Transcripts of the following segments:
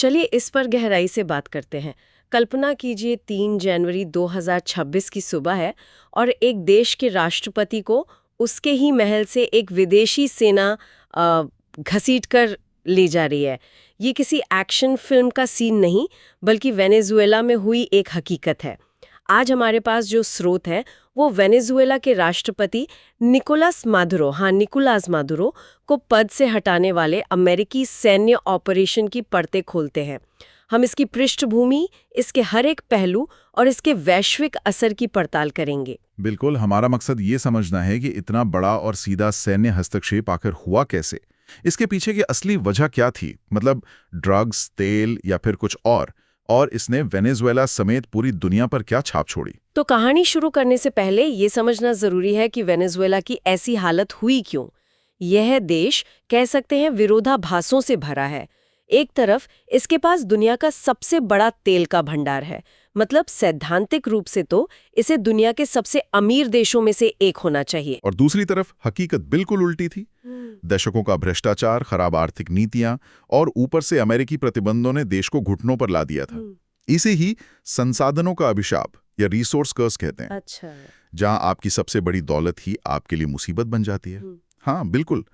चलिए इस पर गहराई से बात करते हैं। कल्पना कीजिए 3 जनवरी 2026 की सुबह है और एक देश के राष्ट्रपति को उसके ही महल से एक विदेशी सेना घसीट कर ले जा रही है। ये किसी एक्शन फिल्म का सीन नहीं, बल्कि वेनेजुएला में हुई एक हकीकत है। आज हमारे पास जो स्रोत है वो वेनेजुएला के राष्ट्रपति निकोलस मादुरो को पद से हटाने वाले अमेरिकी सैन्य ऑपरेशन की परतें खोलते हैं। हम इसकी पृष्ठभूमि, इसके हर एक पहलू और इसके वैश्विक असर की पड़ताल करेंगे। बिल्कुल, हमारा मकसद ये समझना है कि इतना बड़ा और सीधा सैन्य हस्तक्षेप आखिर हुआ कैसे, इसके पीछे की असली वजह क्या थी, मतलब ड्रग्स, तेल या फिर कुछ और इसने वेनेजुएला समेत पूरी दुनिया पर क्या छाप छोड़ी। तो कहानी शुरू करने से पहले ये समझना जरूरी है कि वेनेजुएला की ऐसी हालत हुई क्यों। यह देश कह सकते हैं विरोधाभासों से भरा है। एक तरफ इसके पास दुनिया का सबसे बड़ा तेल का भंडार है, मतलब सैद्धांतिक रूप से तो इसे दुनिया के सबसे अमीर देशों में से एक होना चाहिए। और दूसरी तरफ हकीकत बिल्कुल उल्टी थी। दशकों का भ्रष्टाचार, खराब आर्थिक नीतियां और ऊपर से अमेरिकी प्रतिबंधों ने देश को घुटनों पर ला दिया था। इसे ही संसाधनों का अभिशाप या रिसोर्स कर्स कहते हैं। अच्छा। जहां आपकी सबसे बड़ी दौलत ही आपके लिए मुसीबत बन जाती है। हाँ बिल्कुल,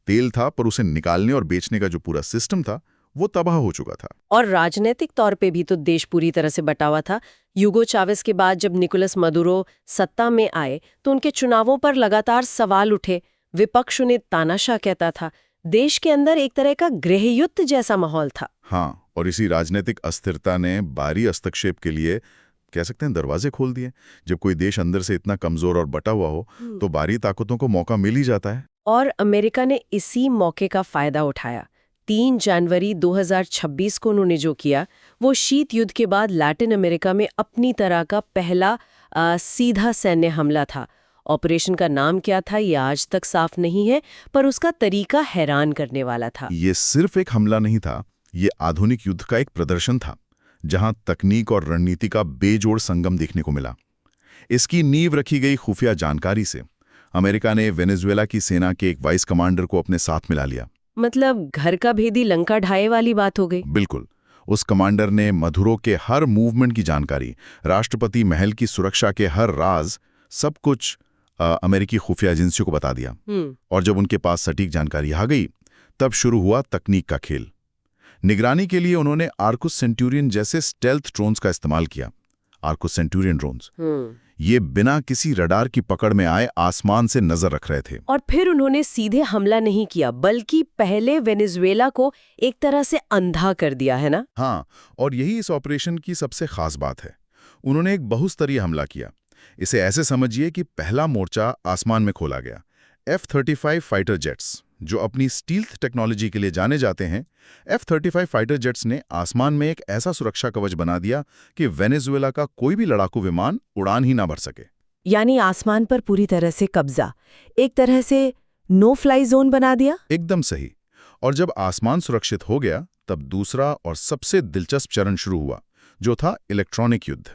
तेल था, पर उसे निकालने और बेचने का जो पूरा सिस्टम था वो तबाह हो चुका था। और राजनीतिक तौर पे भी तो देश पूरी तरह से बटा हुआ था। यूगो चावेस के बाद जब निकोलस मदुरो सत्ता में आए तो उनके चुनावों पर लगातार सवाल उठे। विपक्ष उन्हें तानाशाह कहता था। देश के अंदर एक तरह का गृहयुद्ध जैसा माहौल था। हाँ, और इसी राजनीतिक अस्थिरता ने बाहरी हस्तक्षेप के लिए कह सकते हैं दरवाजे खोल दिए। जब कोई देश अंदर से इतना कमजोर और बटा हुआ हो तो बाहरी ताकतों को मौका मिल ही जाता है। और अमेरिका ने इसी मौके का फायदा उठाया। 3 जनवरी 2026 को उन्होंने जो किया वो शीत युद्ध के बाद लैटिन अमेरिका में अपनी तरह का पहला सीधा सैन्य हमला था। ऑपरेशन का नाम क्या था ये आज तक साफ नहीं है, पर उसका तरीका हैरान करने वाला था। ये सिर्फ एक हमला नहीं था, ये आधुनिक युद्ध का एक प्रदर्शन था, जहां तकनीक और रणनीति का बेजोड़ संगम देखने को मिला। इसकी नींव रखी गई खुफिया जानकारी से अमेरिका ने वेनेजुएला की सेना के एक वाइस कमांडर को अपने साथ मिला लिया। मतलब घर का भेदी लंका ढाए वाली बात हो गई। बिल्कुल, उस कमांडर ने मधुरो के हर मूवमेंट की जानकारी, राष्ट्रपति महल की सुरक्षा के हर राज, सब कुछ अमेरिकी खुफिया एजेंसियों को बता दिया। और जब उनके पास सटीक जानकारी आ गई तब शुरू हुआ तकनीक का खेल। निगरानी के लिए उन्होंने आर्कुस सेंटूरियन जैसे स्टेल्थ ड्रोन्स का इस्तेमाल किया। आर्कुस सेंटूरियन ड्रोन्स ये बिना किसी रडार की पकड़ में आए आसमान से नजर रख रहे थे। और फिर उन्होंने सीधे हमला नहीं किया, बल्कि पहले वेनेजुएला को एक तरह से अंधा कर दिया, है ना? हाँ, और यही इस ऑपरेशन की सबसे खास बात है। उन्होंने एक बहुस्तरीय हमला किया। इसे ऐसे समझिए कि पहला मोर्चा आसमान में खोला गया। F-35 फाइटर जेट्स, जो अपनी स्टील्थ टेक्नोलॉजी के लिए जाने जाते हैं, F-35 फाइटर जेट्स ने आसमान में एक ऐसा सुरक्षा कवच बना दिया कि वेनेजुएला का कोई भी लड़ाकू विमान उड़ान ही ना भर सके। यानी आसमान पर पूरी तरह से कब्जा, एक तरह से नो फ्लाई जोन बना दिया। एकदम सही। और जब आसमान सुरक्षित हो गया तब दूसरा और सबसे दिलचस्प चरण शुरू हुआ, जो था इलेक्ट्रॉनिक युद्ध।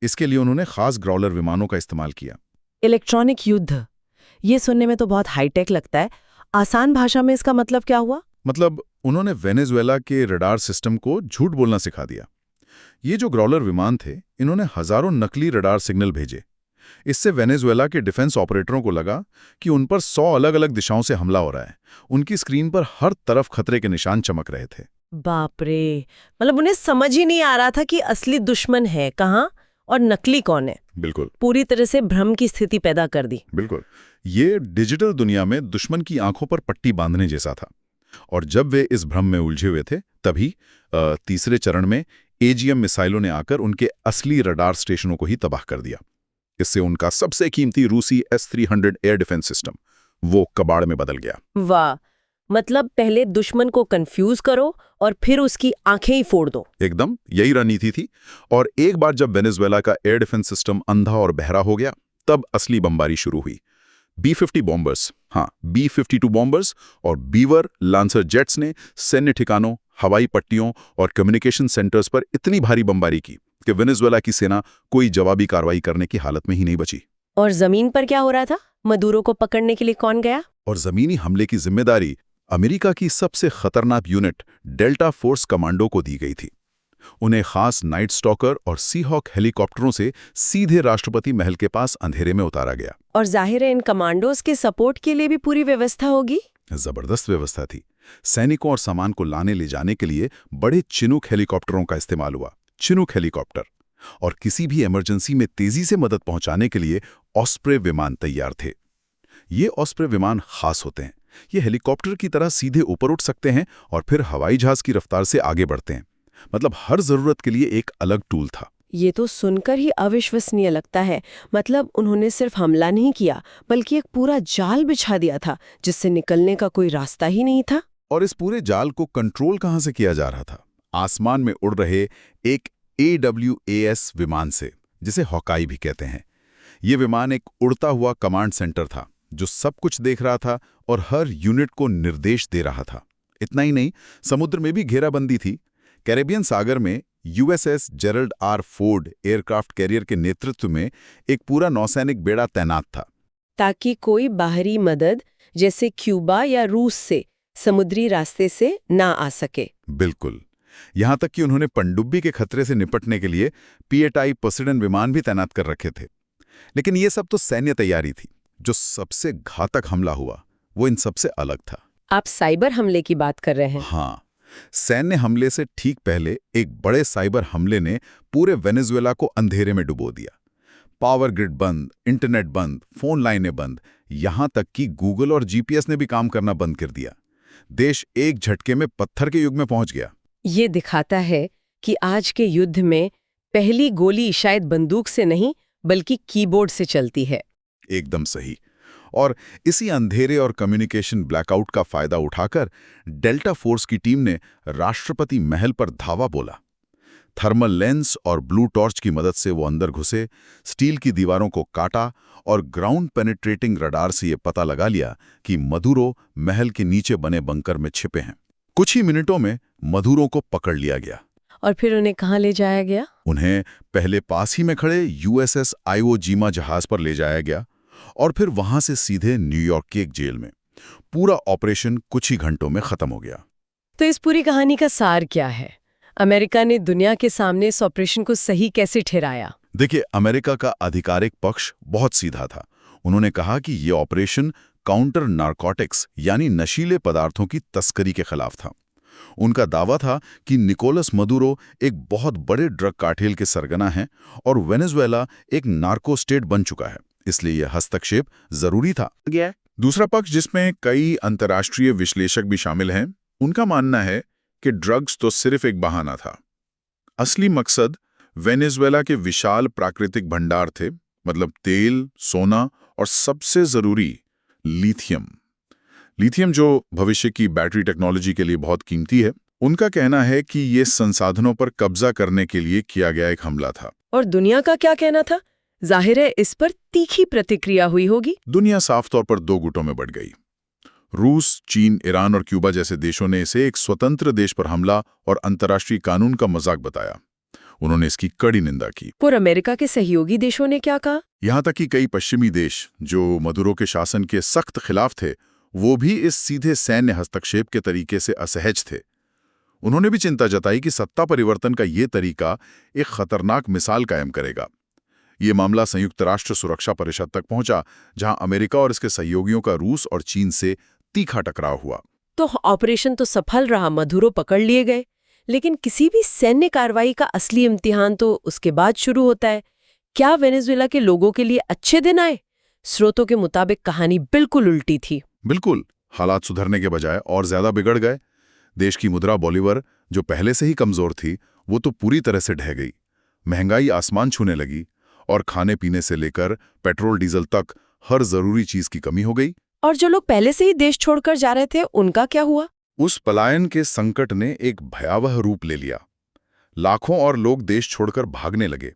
इसके लिए उन्होंने खास ग्राउलर विमानों का इस्तेमाल किया। इलेक्ट्रॉनिक युद्ध, ये सुनने में तो बहुत हाईटेक लगता है। आसान भाषा में इसका मतलब क्या हुआ? मतलब उन्होंने वेनेजुएला के रडार सिस्टम को झूठ बोलना सिखा दिया। ये जो ग्राउलर विमान थे, इन्होंने हजारों नकली रडार सिग्नल भेजे। इससे वेनेजुएला के डिफेंस ऑपरेटरों को लगा कि उन पर 100 अलग-अलग दिशाओं से हमला हो रहा है। उनकी स्क्रीन पर हर तरफ खतरे के निशान चमक रहे थे। बाप रे, मतलब उन्हें समझ ही नहीं आ रहा था कि असली दुश्मन है कहाँ और नकली कौन है। बिल्कुल, पूरी तरह से भ्रम की स्थिति पैदा कर दी। बिल्कुल, ये डिजिटल दुनिया में दुश्मन की आंखों पर पट्टी बांधने जैसा था। और जब वे इस भ्रम में उलझे हुए थे, तभी तीसरे चरण में AGM मिसाइलों ने आकर उनके असली रडार स्टेशनों को ही तबाह कर दिया। इससे उनका सबसे कीमती रूसी S-300 एयर डिफेंस सिस्टम वो कबाड़ में बदल गया। वाह, मतलब पहले दुश्मन को कंफ्यूज करो और फिर उसकी आंखें ही फोड़ दो। एकदम यही रणनीति थी। और एक बार जब वेनेजुएला का एयर डिफेंस सिस्टम अंधा और बहरा हो गया, तब असली बमबारी शुरू हुई। B-50 बॉम्बर्स, हाँ B-52 बॉम्बर्स और बीवर लांसर जेट्स ने सैन्य ठिकानों, हवाई पट्टियों और कम्युनिकेशन सेंटर्स पर इतनी भारी बमबारी की कि वेनेजुएला की सेना कोई जवाबी कार्रवाई करने की हालत में ही नहीं बची। और जमीन पर क्या हो रहा था? मदुरो को पकड़ने के लिए कौन गया? और जमीनी हमले की जिम्मेदारी अमेरिका की सबसे खतरनाक यूनिट डेल्टा फोर्स कमांडो को दी गई थी। उन्हें खास नाइट स्टॉकर और सीहॉक हेलीकॉप्टरों से सीधे राष्ट्रपति महल के पास अंधेरे में उतारा गया। और जाहिर है इन कमांडोज के सपोर्ट के लिए भी पूरी व्यवस्था होगी। जबरदस्त व्यवस्था थी। सैनिकों और सामान को लाने ले जाने के लिए बड़े चिनूक हेलीकॉप्टरों का इस्तेमाल हुआ। Chinook helicopter. और किसी भी इमरजेंसी में तेजी से मदद पहुंचाने के लिए ऑस्प्रे विमान तैयार थे। ये ऑस्प्रे विमान खास होते हैं। ये हेलीकॉप्टर की तरह सीधे ऊपर उठ सकते हैं और फिर हवाई जहाज की रफ्तार से आगे बढ़ते हैं। मतलब हर जरूरत के लिए एक अलग टूल था। ये तो सुनकर ही अविश्वसनीय लगता है। मतलब उन्होंने सिर्फ हमला नहीं किया बल्कि एक पूरा जाल बिछा दिया था जिससे निकलने का कोई रास्ता ही नहीं था। और इस पूरे जाल को कंट्रोल कहां से किया जा रहा था? आसमान में उड़ रहे एक AWACS विमान से, जिसे हॉकाई भी कहते हैं। ये विमान एक उड़ता हुआ कमांड सेंटर था जो सब कुछ देख रहा था और हर यूनिट को निर्देश दे रहा था। इतना ही नहीं, समुद्र में भी घेराबंदी थी। कैरेबियन सागर में USS Gerald R Ford aircraft carrier के नेतृत्व में एक पूरा नौसैनिक बेड़ा तैनात था, ताकि कोई बाहरी मदद जैसे क्यूबा या रूस से समुद्री रास्ते से ना आ सके। बिल्कुल। यहां तक कि उन्होंने पनडुब्बी के खतरे से निपटने के लिए P-8I पोसेडन विमान भी तैनात कर रखे थे। लेकिन ये सब तो सैन्य तैयारी थी। जो सबसे घातक हमला हुआ वो इन सबसे अलग था। आप साइबर हमले की बात कर रहे हैं? हाँ, सैन्य हमले से ठीक पहले एक बड़े साइबर हमले ने पूरे वेनेजुएला को अंधेरे में डुबो दिया। पावर ग्रिड बंद, इंटरनेट बंद, फोन लाइनें बंद, यहां तक कि गूगल और GPS ने भी काम करना बंद कर दिया। देश एक झटके में पत्थर के युग में पहुंच गया। ये दिखाता है कि आज के युद्ध में पहली गोली शायद बंदूक से नहीं बल्कि कीबोर्ड से चलती है। एकदम सही। और इसी अंधेरे और कम्युनिकेशन ब्लैकआउट का फायदा उठाकर डेल्टा फोर्स की टीम ने राष्ट्रपति महल पर धावा बोला। थर्मल लेंस और ब्लू टॉर्च की मदद से वो अंदर घुसे, स्टील की दीवारों को काटा और ग्राउंड पेनिट्रेटिंग रडार से ये पता लगा लिया कि मदुरो महल के नीचे बने बंकर में छिपे हैं। कुछ ही मिनटों में मदुरो को पकड़ लिया गया। और फिर उन्हें कहाँ ले जाया गया? उन्हें पहले पास ही में खड़े USS आइवो जीमा जहाज पर ले जाया गया और फिर वहां से सीधे न्यूयॉर्क की एक जेल में। पूरा ऑपरेशन कुछ ही घंटों में खत्म हो गया। तो इस पूरी कहानी का सार क्या है? अमेरिका ने दुनिया के सामने इस ऑपरेशन को सही कैसे ठहराया? देखिए, अमेरिका का आधिकारिक पक्ष बहुत सीधा था। उन्होंने कहा कि ये ऑपरेशन काउंटर नारकोटिक्स यानी नशीले पदार्थों की तस्करी के खिलाफ था। उनका दावा था कि निकोलस मदुरो एक बहुत बड़े ड्रग कार्टेल के सरगना हैं और वेनेजुएला एक नार्को स्टेट बन चुका है, इसलिए यह हस्तक्षेप जरूरी था। दूसरा पक्ष, जिसमें कई अंतर्राष्ट्रीय विश्लेषक भी शामिल हैं, उनका मानना है कि ड्रग्स तो सिर्फ एक बहाना था। असली मकसद वेनेजुएला के विशाल प्राकृतिक भंडार थे, मतलब तेल, सोना और सबसे जरूरी लिथियम। लिथियम जो भविष्य की बैटरी टेक्नोलॉजी के लिए बहुत कीमती है। उनका कहना है कि ये संसाधनों पर कब्जा करने के लिए किया गया एक हमला था। और दुनिया का क्या कहना था? जाहिर है इस पर तीखी प्रतिक्रिया हुई होगी। दुनिया साफ तौर पर दो गुटों में बढ़ गई। रूस, चीन, ईरान और क्यूबा जैसे देशों ने इसे एक स्वतंत्र देश पर हमला और अंतर्राष्ट्रीय कानून का मजाक बताया। उन्होंने इसकी कड़ी निंदा की। और अमेरिका के सहयोगी देशों ने क्या कहा? यहां तक कि कई पश्चिमी देश जो मदुरो के शासन के सख्त खिलाफ थे, वो भी इस सीधे सैन्य हस्तक्षेप के तरीके से असहज थे। उन्होंने भी चिंता जताई कि सत्ता परिवर्तन का ये तरीका एक खतरनाक मिसाल कायम करेगा। ये मामला संयुक्त राष्ट्र सुरक्षा परिषद तक पहुंचा, जहां अमेरिका और इसके सहयोगियों का रूस और चीन से तीखा टकराव हुआ। तो ऑपरेशन तो सफल रहा, मदुरो पकड़ लिए गए, लेकिन किसी भी सैन्य कार्रवाई का असली इम्तिहान तो उसके बाद शुरू होता है। क्या वेनेजुएला के लोगों के लिए अच्छे दिन आए? स्रोतों के मुताबिक कहानी बिल्कुल उल्टी थी। बिल्कुल, हालात सुधरने के बजाय और ज्यादा बिगड़ गए। देश की मुद्रा बोलीवर, जो पहले से ही कमजोर थी, वो तो पूरी तरह से ढह गई। महंगाई आसमान छूने लगी और खाने पीने से लेकर पेट्रोल डीजल तक हर जरूरी चीज की कमी हो गई। और जो लोग पहले से ही देश छोड़कर जा रहे थे, उनका क्या हुआ? उस पलायन के संकट ने एक भयावह रूप ले लिया। लाखों और लोग देश छोड़कर भागने लगे,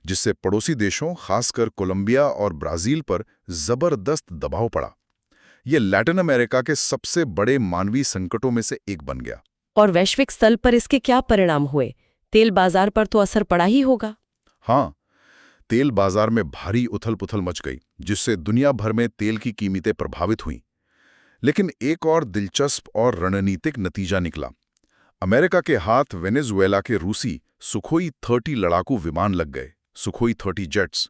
जिससे पड़ोसी देशों, खासकर कोलंबिया और ब्राजील पर जबरदस्त दबाव पड़ा। ये लैटिन अमेरिका के सबसे बड़े मानवीय संकटों में से एक बन गया। और वैश्विक स्तर पर इसके क्या परिणाम हुए? तेल बाजार पर तो असर पड़ा ही होगा। हाँ, तेल बाजार में भारी उथल-पुथल मच गई, जिससे दुनिया भर में तेल की कीमतें प्रभावित हुईं। लेकिन एक और दिलचस्प और रणनीतिक नतीजा निकला। अमेरिका के हाथ वेनेजुएला के रूसी सुखोई 30 लड़ाकू विमान लग गए, सुखोई 30 जेट्स।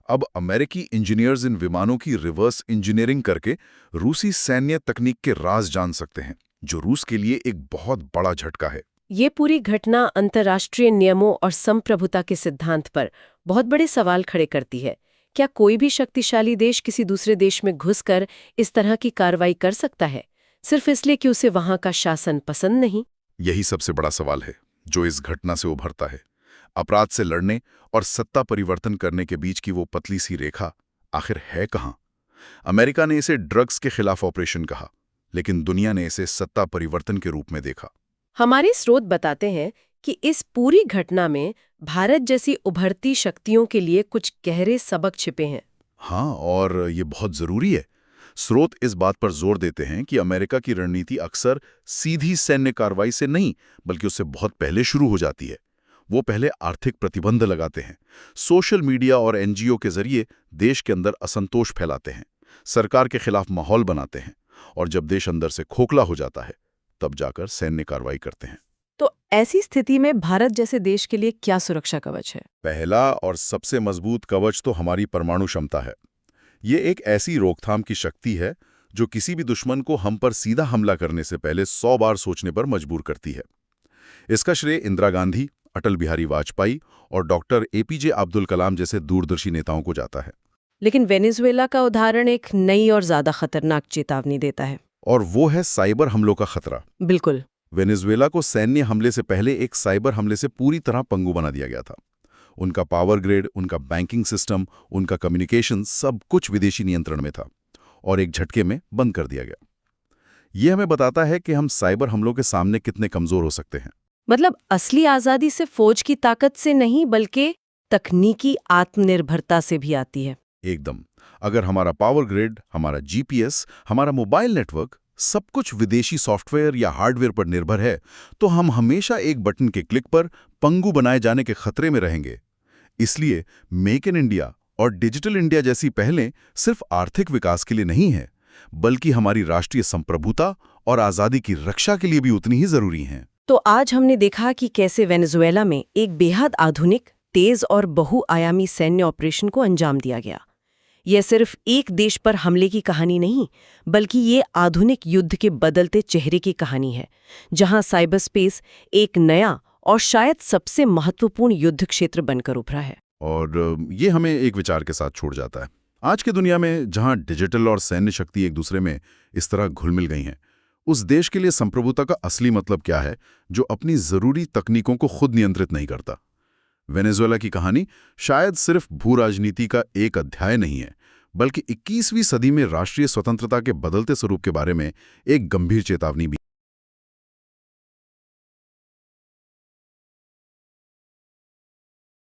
अब अमेरिकी इंजीनियर्स इन विमानों की रिवर्स इंजीनियरिंग करके रूसी सैन्य तकनीक के राज जान सकते हैं, जो रूस के लिए एक बहुत बड़ा झटका है। ये पूरी घटना अंतर्राष्ट्रीय नियमों और संप्रभुता के सिद्धांत पर बहुत बड़े सवाल खड़े करती है। क्या कोई भी शक्तिशाली देश किसी दूसरे देश में घुसकर इस तरह की कार्रवाई कर सकता है, सिर्फ इसलिए कि उसे वहां का शासन पसंद नहीं? यही सबसे बड़ा सवाल है जो इस घटना से उभरता है। अपराध से लड़ने और सत्ता परिवर्तन करने के बीच की वो पतली सी रेखा आखिर है कहाँ? अमेरिका ने इसे ड्रग्स के खिलाफ ऑपरेशन कहा, लेकिन दुनिया ने इसे सत्ता परिवर्तन के रूप में देखा। हमारे स्रोत बताते हैं कि इस पूरी घटना में भारत जैसी उभरती शक्तियों के लिए कुछ गहरे सबक छिपे हैं। हाँ, और ये बहुत जरूरी है। स्रोत इस बात पर जोर देते हैं कि अमेरिका की रणनीति अक्सर सीधी सैन्य कार्रवाई से नहीं, बल्कि उससे बहुत पहले शुरू हो जाती है। वो पहले आर्थिक प्रतिबंध लगाते हैं, सोशल मीडिया और एनजीओ के जरिए देश के अंदर असंतोष फैलाते हैं, सरकार के खिलाफ माहौल बनाते हैं, और जब देश अंदर से खोखला हो जाता है तब जाकर सैन्य कार्रवाई करते हैं। तो ऐसी स्थिति में भारत जैसे देश के लिए क्या सुरक्षा कवच है? पहला और सबसे मजबूत कवच तो हमारी परमाणु क्षमता है। ये एक ऐसी रोकथाम की शक्ति है जो किसी भी दुश्मन को हम पर सीधा हमला करने से पहले 100 बार सोचने पर मजबूर करती है। इसका श्रेय इंदिरा गांधी, अटल बिहारी वाजपेयी और डॉक्टर एपीजे अब्दुल कलाम जैसे दूरदर्शी नेताओं को जाता है। लेकिन वेनेजुएला का उदाहरण एक नई और ज्यादा खतरनाक चेतावनी देता है, और वो है साइबर हमलों का खतरा। बिल्कुल। वेनेजुएला को सैन्य हमले से पहले एक साइबर हमले से पूरी तरह पंगु बना दिया गया था। उनका पावर ग्रिड, उनका बैंकिंग सिस्टम, उनका कम्युनिकेशन सब कुछ विदेशी नियंत्रण में था और एक झटके में बंद कर दिया गया। ये हमें बताता है कि हम साइबर हमलों के सामने कितने कमजोर हो सकते हैं। मतलब असली आजादी से फौज की ताकत से नहीं, बल्कि तकनीकी आत्मनिर्भरता से भी आती है। एकदम। अगर हमारा पावर ग्रिड, हमारा जीपीएस, हमारा मोबाइल नेटवर्क सब कुछ विदेशी सॉफ्टवेयर या हार्डवेयर पर निर्भर है, तो हम हमेशा एक बटन के क्लिक पर पंगु बनाए जाने के खतरे में रहेंगे। इसलिए मेक इन इंडिया और डिजिटल इंडिया जैसी पहलें सिर्फ आर्थिक विकास के लिए नहीं है, बल्कि हमारी राष्ट्रीय संप्रभुता और आजादी की रक्षा के लिए भी उतनी ही जरूरी हैं। तो आज हमने देखा कि कैसे वेनेजुएला में एक बेहद आधुनिक, तेज और बहुआयामी सैन्य ऑपरेशन को अंजाम दिया गया। यह सिर्फ एक देश पर हमले की कहानी नहीं, बल्कि ये आधुनिक युद्ध के बदलते चेहरे की कहानी है, जहां साइबर स्पेस एक नया और शायद सबसे महत्वपूर्ण युद्ध क्षेत्र बनकर उभरा है। और ये हमें एक विचार के साथ छोड़ जाता है। आज की दुनिया में जहां डिजिटल और सैन्य शक्ति एक दूसरे में इस तरह घुल मिल गई हैं, उस देश के लिए संप्रभुता का असली मतलब क्या है जो अपनी जरूरी तकनीकों को खुद नियंत्रित नहीं करता। वेनेजुएला की कहानी शायद सिर्फ भू राजनीति का एक अध्याय नहीं है, बल्कि 21वीं सदी में राष्ट्रीय स्वतंत्रता के बदलते स्वरूप के बारे में एक गंभीर चेतावनी भी।